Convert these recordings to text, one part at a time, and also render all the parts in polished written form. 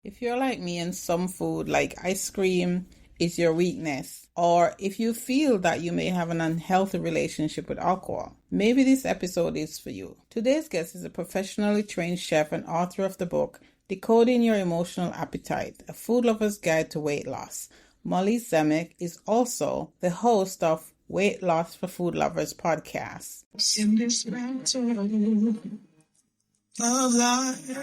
If you're like me and some food, like ice cream, is your weakness, or if you feel that you may have an unhealthy relationship with alcohol, maybe this episode is for you. Today's guest is a professionally trained chef and author of the book, Decoding Your Emotional Appetite, A Food Lover's Guide to Weight Loss. Molly Zemeck is also the host of Weight Loss for Food Lovers podcast. In this mountain of life.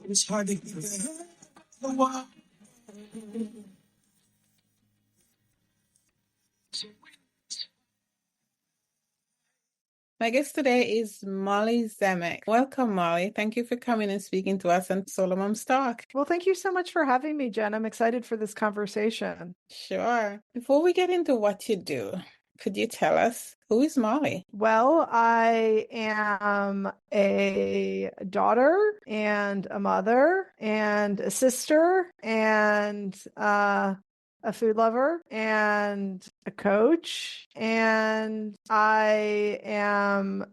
It's hard to get the wall. My guest today is Molly Zemeck. Welcome, Molly. Thank you for coming and speaking to us on SoloMoms Talk. Well, thank you so much for having me, Jen. I'm excited for this conversation. Sure. Before we get into what you do, could you tell us who is Molly? Well, I am a daughter and a mother and a sister and a food lover and a coach. And I am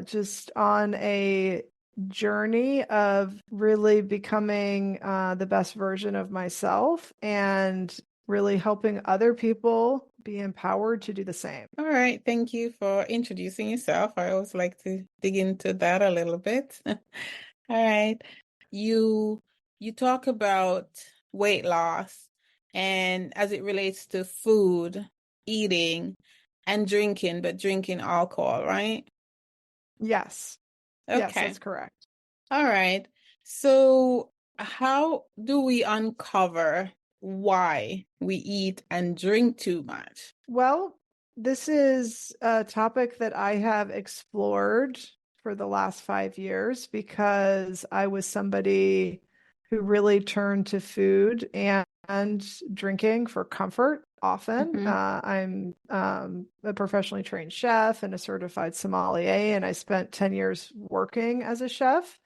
just on a journey of really becoming the best version of myself and really helping other people be empowered to do the same. All right. Thank you for introducing yourself. I always like to dig into that a little bit. All right. You talk about weight loss and as it relates to food, eating, and drinking, but drinking alcohol, right? Yes. Yes, Okay. that's correct. All right. So how do we uncover why we eat and drink too much? Well, this is a topic that I have explored for the last 5 years because I was somebody who really turned to food and drinking for comfort often. I'm a professionally trained chef and a certified sommelier, and I spent 10 years working as a chef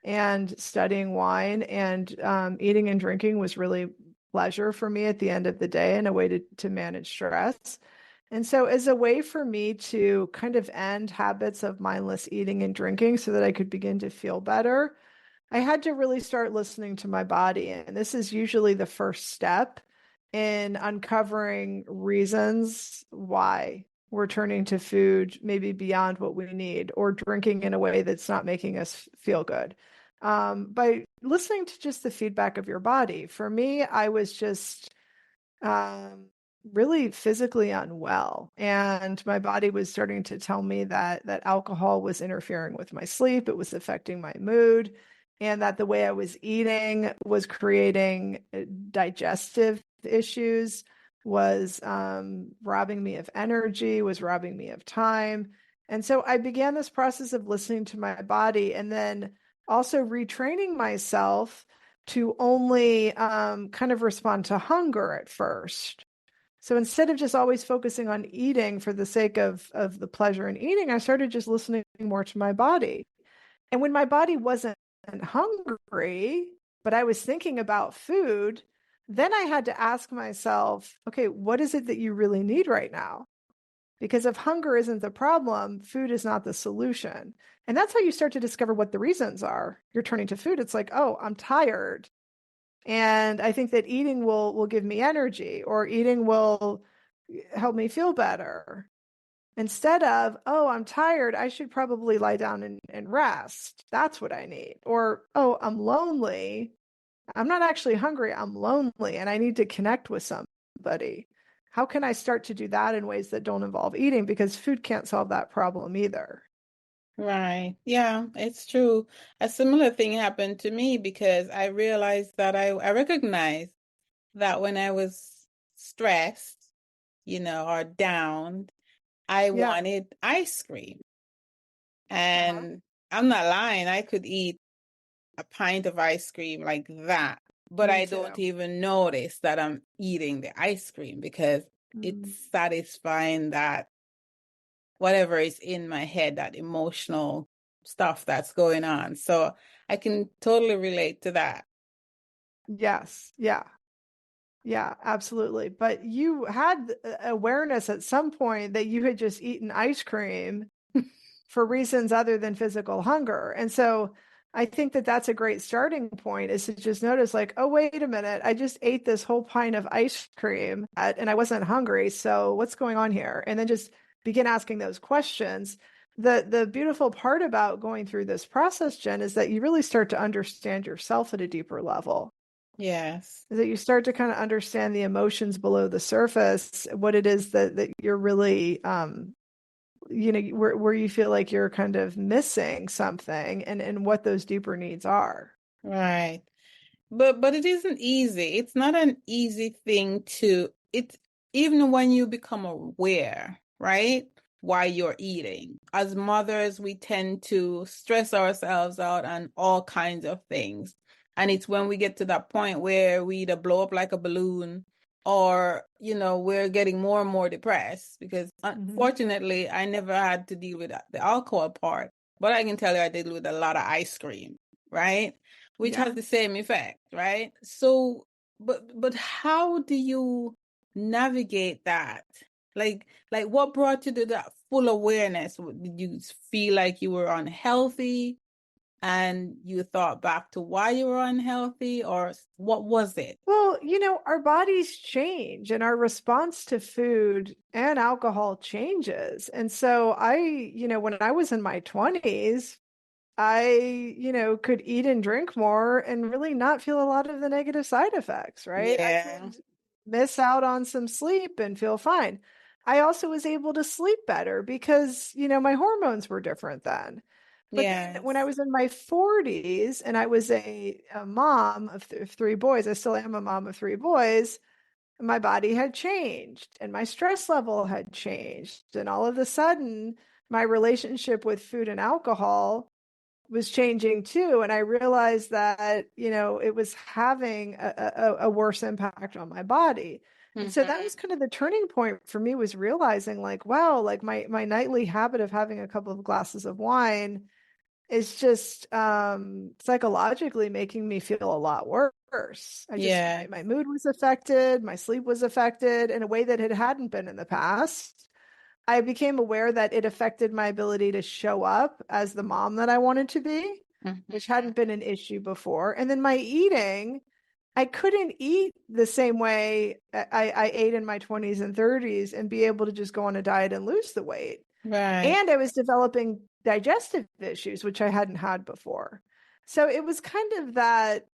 and studying wine, and eating and drinking was really pleasure for me at the end of the day and a way to manage stress. And so as a way for me to kind of end habits of mindless eating and drinking so that I could begin to feel better, I had to really start listening to my body. And this is usually the first step in uncovering reasons why we're turning to food maybe beyond what we need or drinking in a way that's not making us feel good. By listening to just the feedback of your body. For me, I was just really physically unwell, and my body was starting to tell me that alcohol was interfering with my sleep, it was affecting my mood, and that the way I was eating was creating digestive issues, was robbing me of energy, was robbing me of time. And so I began this process of listening to my body and then also retraining myself to only kind of respond to hunger at first. So instead of just always focusing on eating for the sake of the pleasure in eating, I started just listening more to my body. And when my body wasn't hungry, but I was thinking about food, then I had to ask myself, okay, what is it that you really need right now? Because if hunger isn't the problem, food is not the solution. And that's how you start to discover what the reasons are. You're turning to food. It's like, oh, I'm tired. And I think that eating will give me energy, or eating will help me feel better. Instead of, oh, I'm tired, I should probably lie down and rest. That's what I need. Or, oh, I'm lonely. I'm not actually hungry. I'm lonely and I need to connect with somebody. How can I start to do that in ways that don't involve eating? Because food can't solve that problem either. Right. Yeah, it's true. A similar thing happened to me because I realized that I recognized that when I was stressed, or down, I Yeah. wanted ice cream. And I'm not lying, I could eat a pint of ice cream like that, but Me I too. don't even notice that I'm eating the ice cream because it's satisfying that whatever is in my head, that emotional stuff that's going on. So I can totally relate to that. Yes. Yeah. Yeah, absolutely. But you had awareness at some point that you had just eaten ice cream for reasons other than physical hunger. And so I think that that's a great starting point, is to just notice like, oh, wait a minute, I just ate this whole pint of ice cream and I wasn't hungry. So what's going on here? And then just begin asking those questions. The beautiful part about going through this process, Jen, is that you really start to understand yourself at a deeper level. Yes. Is that you start to kind of understand the emotions below the surface, what it is that you're really where you feel like you're kind of missing something, and what those deeper needs are. Right. But it isn't easy. It's not an easy thing to it's even when you become aware, right? Why you're eating. As mothers, we tend to stress ourselves out on all kinds of things. And it's when we get to that point where we either blow up like a balloon or, we're getting more and more depressed because Mm-hmm. unfortunately, I never had to deal with the alcohol part, but I can tell you I deal with a lot of ice cream, right? Which Yeah. has the same effect, right? So, but how do you navigate that? Like what brought you to that full awareness? Did you feel like you were unhealthy and you thought back to why you were unhealthy, or what was it? Well, our bodies change and our response to food and alcohol changes. And so when I was in my 20s, I, could eat and drink more and really not feel a lot of the negative side effects, right? I Yeah. could miss out on some sleep and feel fine. I also was able to sleep better because, my hormones were different then. But then when I Yes. was in my 40s and I was a mom of three boys, I still am a mom of three boys, my body had changed and my stress level had changed. And all of a sudden, my relationship with food and alcohol was changing too. And I realized that, it was having a worse impact on my body. And so that Hmm. was kind of the turning point for me, was realizing like, wow, like my nightly habit of having a couple of glasses of wine is just psychologically making me feel a lot worse. Yeah. My mood was affected, my sleep was affected in a way that it hadn't been in the past. I became aware that it affected my ability to show up as the mom that I wanted to be, which Hmm. hadn't been an issue before. And then my eating, I couldn't eat the same way I ate in my 20s and 30s and be able to just go on a diet and lose the weight. Right. And I was developing digestive issues, which I hadn't had before. So it was kind of that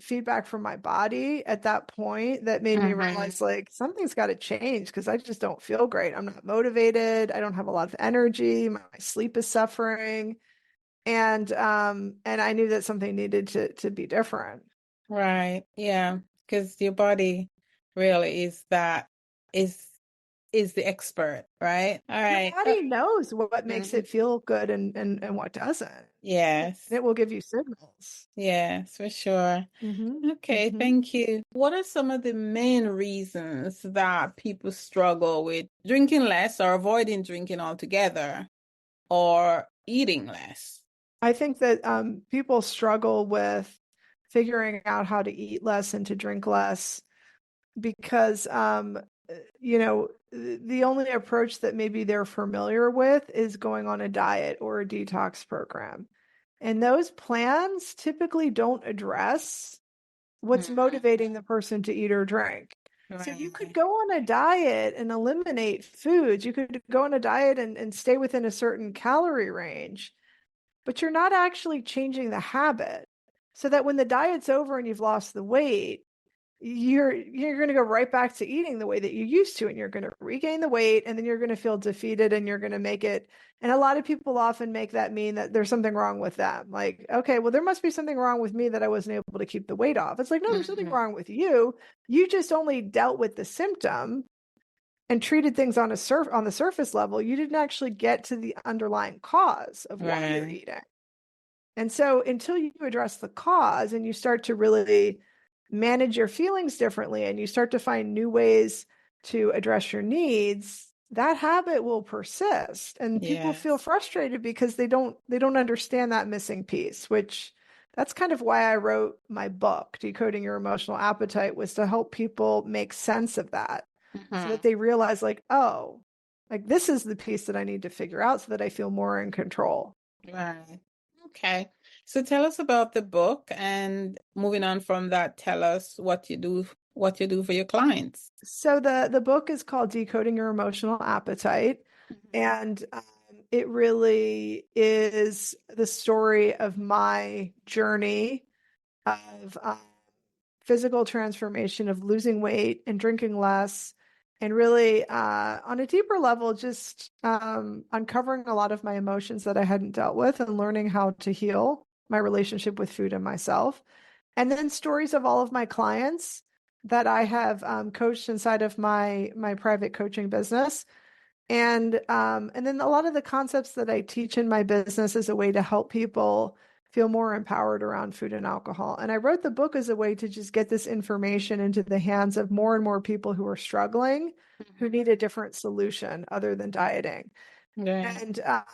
feedback from my body at that point that made me Hmm. realize like something's got to change, because I just don't feel great. I'm not motivated. I don't have a lot of energy. My sleep is suffering. And I knew that something needed to be different. Right. Yeah. Because your body really is is the expert, right? All Your right. body knows what makes Mhm. it feel good and what doesn't. And Yes. it will give you signals. Yes, for sure. Hmm. Okay, Hmm. thank you. What are some of the main reasons that people struggle with drinking less or avoiding drinking altogether or eating less? I think that people struggle with figuring out how to eat less and to drink less because, the only approach that maybe they're familiar with is going on a diet or a detox program. And those plans typically don't address what's Mhm. motivating the person to eat or drink. So you could Right. go on a diet and eliminate foods. You could go on a diet and stay within a certain calorie range, but you're not actually changing the habit. So that when the diet's over and you've lost the weight, you're going to go right back to eating the way that you used to, and you're going to regain the weight, and then you're going to feel defeated, and you're going to make it. And a lot of people often make that mean that there's something wrong with them. Like, okay, well, there must be something wrong with me that I wasn't able to keep the weight off. It's like, no, there's nothing Mhm. wrong with you. You just only dealt with the symptom and treated things on on the surface level. You didn't actually get to the underlying cause of why you're Right. eating. And so until you address the cause and you start to really manage your feelings differently and you start to find new ways to address your needs, that habit will persist. And people feel Yes. frustrated because they don't understand that missing piece, which that's kind of why I wrote my book, Decoding Your Emotional Appetite, was to help people make sense of that so Mhm. that they realize like, oh, Like, this is the piece that I need to figure out so that I feel more in control. Right. Okay. So tell us about the book, and moving on from that, tell us what you do for your clients. So the book is called Decoding Your Emotional Appetite, Mhm. and it really is the story of my journey of physical transformation, of losing weight and drinking less, and really on a deeper level, just uncovering a lot of my emotions that I hadn't dealt with and learning how to heal my relationship with food and myself. And then stories of all of my clients that I have coached inside of my private coaching business. And then a lot of the concepts that I teach in my business as a way to help people feel more empowered around food and alcohol. And I wrote the book as a way to just get this information into the hands of more and more people who are struggling, who Mhm. need a different solution other than dieting. Yeah.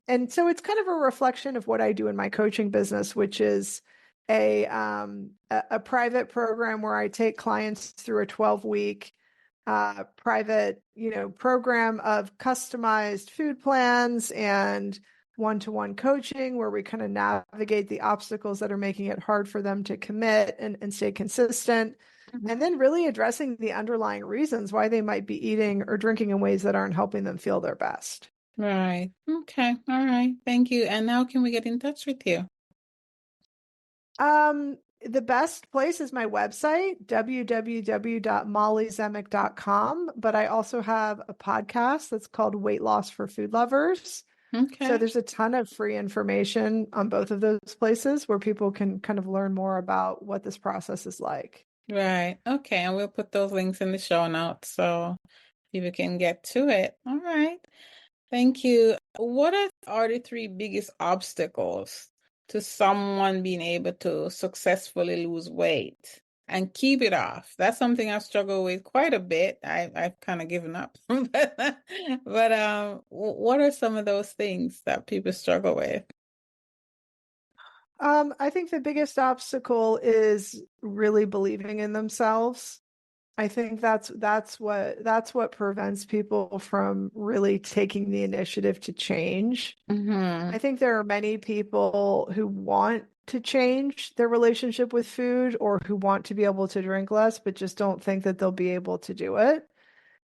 And so it's kind of a reflection of what I do in my coaching business, which is a private program where I take clients through a 12-week private, program of customized food plans and one-to-one coaching where we kind of navigate the obstacles that are making it hard for them to commit and stay consistent. And Mhm. then really addressing the underlying reasons why they might be eating or drinking in ways that aren't helping them feel their best. Right. Okay. All right. Thank you. And now can we get in touch with you? The best place is my website, www.mollyzemeck.com. But I also have a podcast that's called Weight Loss for Food Lovers. So Okay. there's a ton of free information on both of those places where people can kind of learn more about what this process is like. Right. Okay. And we'll put those links in the show notes so people can get to it. All right. Thank you. Are the three biggest obstacles to someone being able to successfully lose weight and keep it off? That's something I struggle with quite a bit. I've kind of given up. But what are some of those things that people struggle with? I think the biggest obstacle is really believing in themselves. I think that's what prevents people from really taking the initiative to change. Mm-hmm. I think there are many people who want to change their relationship with food or who want to be able to drink less, but just don't think that they'll be able to do it.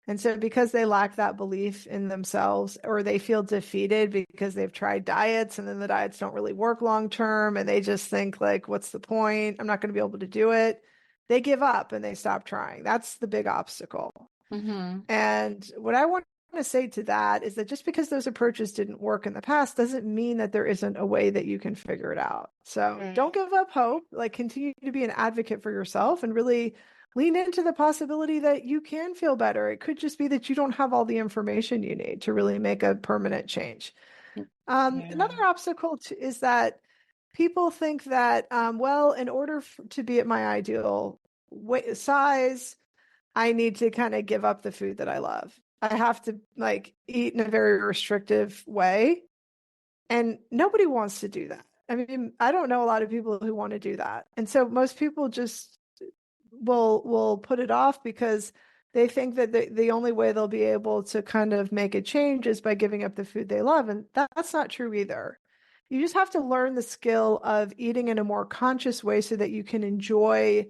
And so, because they lack that belief in themselves, or they feel defeated because they've tried diets and then the diets don't really work long term, and they just think, like, what's the point? I'm not going to be able to do it. They give up and they stop trying. That's the big obstacle. Mm-hmm. And what I want to say to that is that just because those approaches didn't work in the past doesn't mean that there isn't a way that you can figure it out. So don't Right. give up hope, like continue to be an advocate for yourself and really lean into the possibility that you can feel better. It could just be that you don't have all the information you need to really make a permanent change. Yeah. Another obstacle is that people think that, well, in order to be at my ideal weight size, I need to kind of give up the food that I love. I have to like eat in a very restrictive way. And nobody wants to do that. I mean, I don't know a lot of people who want to do that. And so most people just will put it off because they think that the only way they'll be able to kind of make a change is by giving up the food they love. And that's not true either. You just have to learn the skill of eating in a more conscious way so that you can enjoy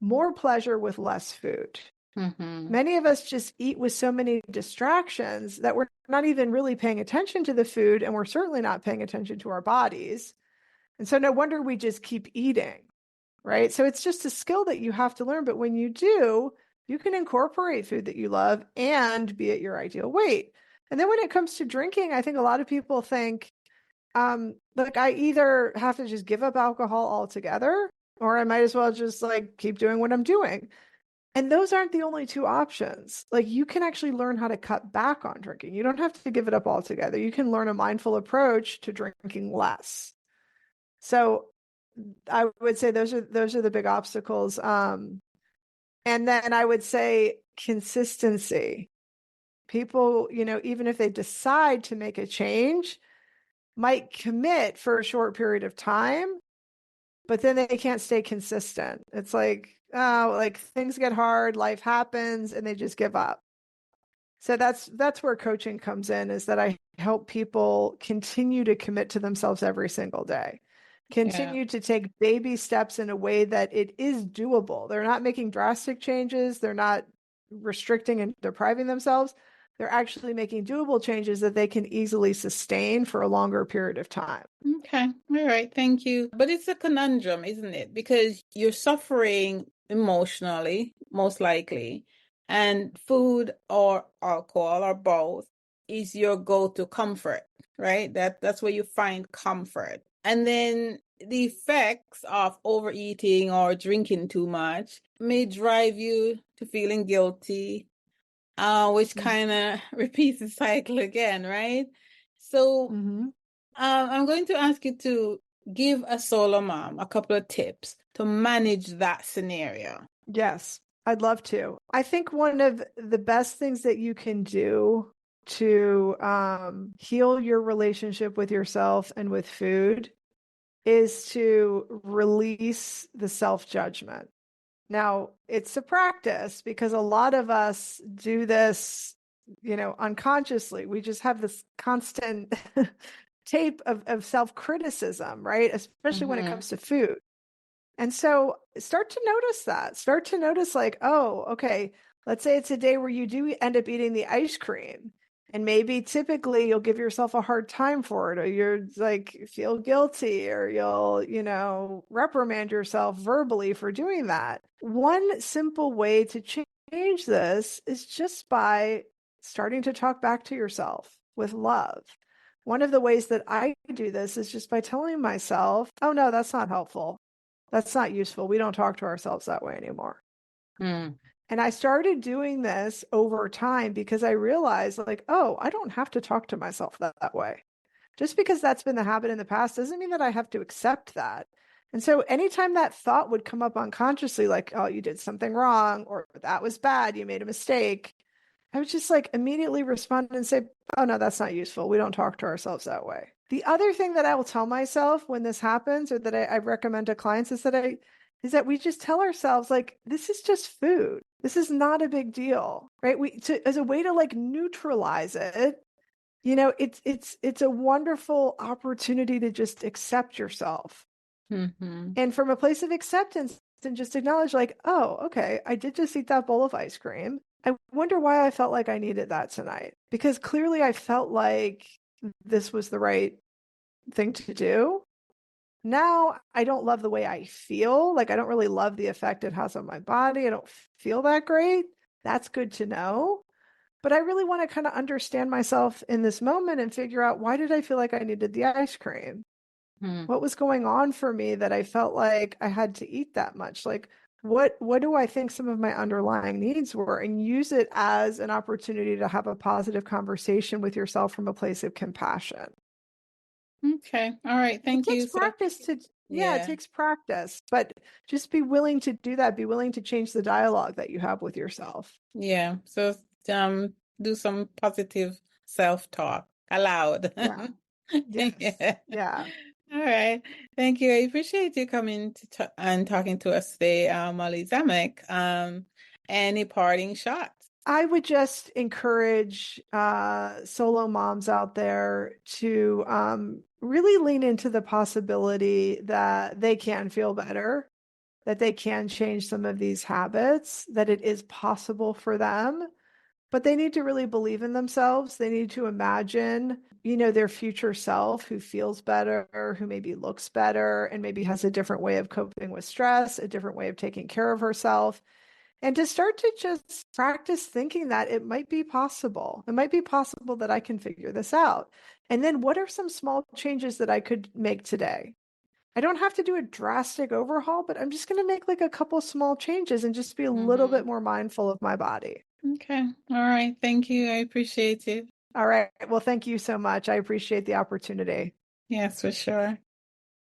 more pleasure with less food. Mm-hmm. Many of us just eat with so many distractions that we're not even really paying attention to the food, and we're certainly not paying attention to our bodies. And so no wonder we just keep eating, right? So it's just a skill that you have to learn. But when you do, you can incorporate food that you love and be at your ideal weight. And then when it comes to drinking, I think a lot of people think, like I either have to just give up alcohol altogether, or I might as well just like keep doing what I'm doing. And those aren't the only two options. Like you can actually learn how to cut back on drinking. You don't have to give it up altogether. You can learn a mindful approach to drinking less. So I would say those are the big obstacles. And then I would say consistency. People, even if they decide to make a change, might commit for a short period of time, but then they can't stay consistent. It's like, oh, like things get hard, life happens, and they just give up. So that's where coaching comes in, is that I help people continue to commit to themselves every single day. Yeah. Continue to take baby steps in a way that it is doable. They're not making drastic changes, they're not restricting and depriving themselves. They're actually making doable changes that they can easily sustain for a longer period of time. Okay. All right. Thank you. But it's a conundrum, isn't it? Because you're suffering emotionally, most likely, and food or alcohol or both is your go-to comfort, right? That's where you find comfort. And then the effects of overeating or drinking too much may drive you to feeling guilty, which kind of repeats the cycle again, right? So Mm-hmm. I'm going to ask you to give a solo mom a couple of tips to manage that scenario. Yes, I'd love to. I think one of the best things that you can do to heal your relationship with yourself and with food is to release the self-judgment. Now, it's a practice because a lot of us do this, unconsciously. We just have this constant tape of self-criticism, right? Especially when it Mm-hmm. comes to food. And so start to notice that. Start to notice, like, oh, okay, let's say it's a day where you do end up eating the ice cream. And maybe typically you'll give yourself a hard time for it, or you're like feel guilty, or you'll, reprimand yourself verbally for doing that. One simple way to change this is just by starting to talk back to yourself with love. One of the ways that I do this is just by telling myself, oh, no, that's not helpful. That's not useful. We don't talk to ourselves that way anymore. Mm. And I started doing this over time because I realized, like, oh, I don't have to talk to myself that way. Just because that's been the habit in the past doesn't mean that I have to accept that. And so anytime that thought would come up unconsciously, like, oh, you did something wrong, or that was bad, you made a mistake, I would just like immediately respond and say, oh, no, that's not useful. We don't talk to ourselves that way. The other thing that I will tell myself when this happens, or that I recommend to clients, is that we just tell ourselves, like, this is just food. This is not a big deal, right? As a way to like neutralize it, it's a wonderful opportunity to just accept yourself. Mm-hmm. And from a place of acceptance, and just acknowledge, like, oh, okay, I did just eat that bowl of ice cream. I wonder why I felt like I needed that tonight. Because clearly I felt like this was the right thing to do. Now I don't love the way I feel. Like, I don't really love the effect it has on my body. I don't feel that great. That's good to know. But I really want to kind of understand myself in this moment and figure out, why did I feel like I needed the ice cream? Mm. What was going on for me that I felt like I had to eat that much? Like, what do I think some of my underlying needs were? And use it as an opportunity to have a positive conversation with yourself from a place of compassion. Okay. All right. It Thank takes you. So, practice to, yeah, it yeah. takes practice, but just be willing to do that. Be willing to change the dialogue that you have with yourself. Yeah. So, do some positive self-talk aloud. Yeah. Yes. Yeah. Yeah. All right. Thank you. I appreciate you coming to and talking to us today, Molly Zemeck. Any parting shots? I would just encourage solo moms out there to really lean into the possibility that they can feel better, that they can change some of these habits, that it is possible for them. But they need to really believe in themselves. They need to imagine, their future self who feels better, who maybe looks better, and maybe has a different way of coping with stress, a different way of taking care of herself. And to start to just practice thinking that it might be possible. It might be possible that I can figure this out. And then what are some small changes that I could make today? I don't have to do a drastic overhaul, but I'm just going to make like a couple small changes and just be a little Mm-hmm. bit more mindful of my body. Okay. All right. Thank you. I appreciate it. All right. Well, thank you so much. I appreciate the opportunity. Yes, for sure.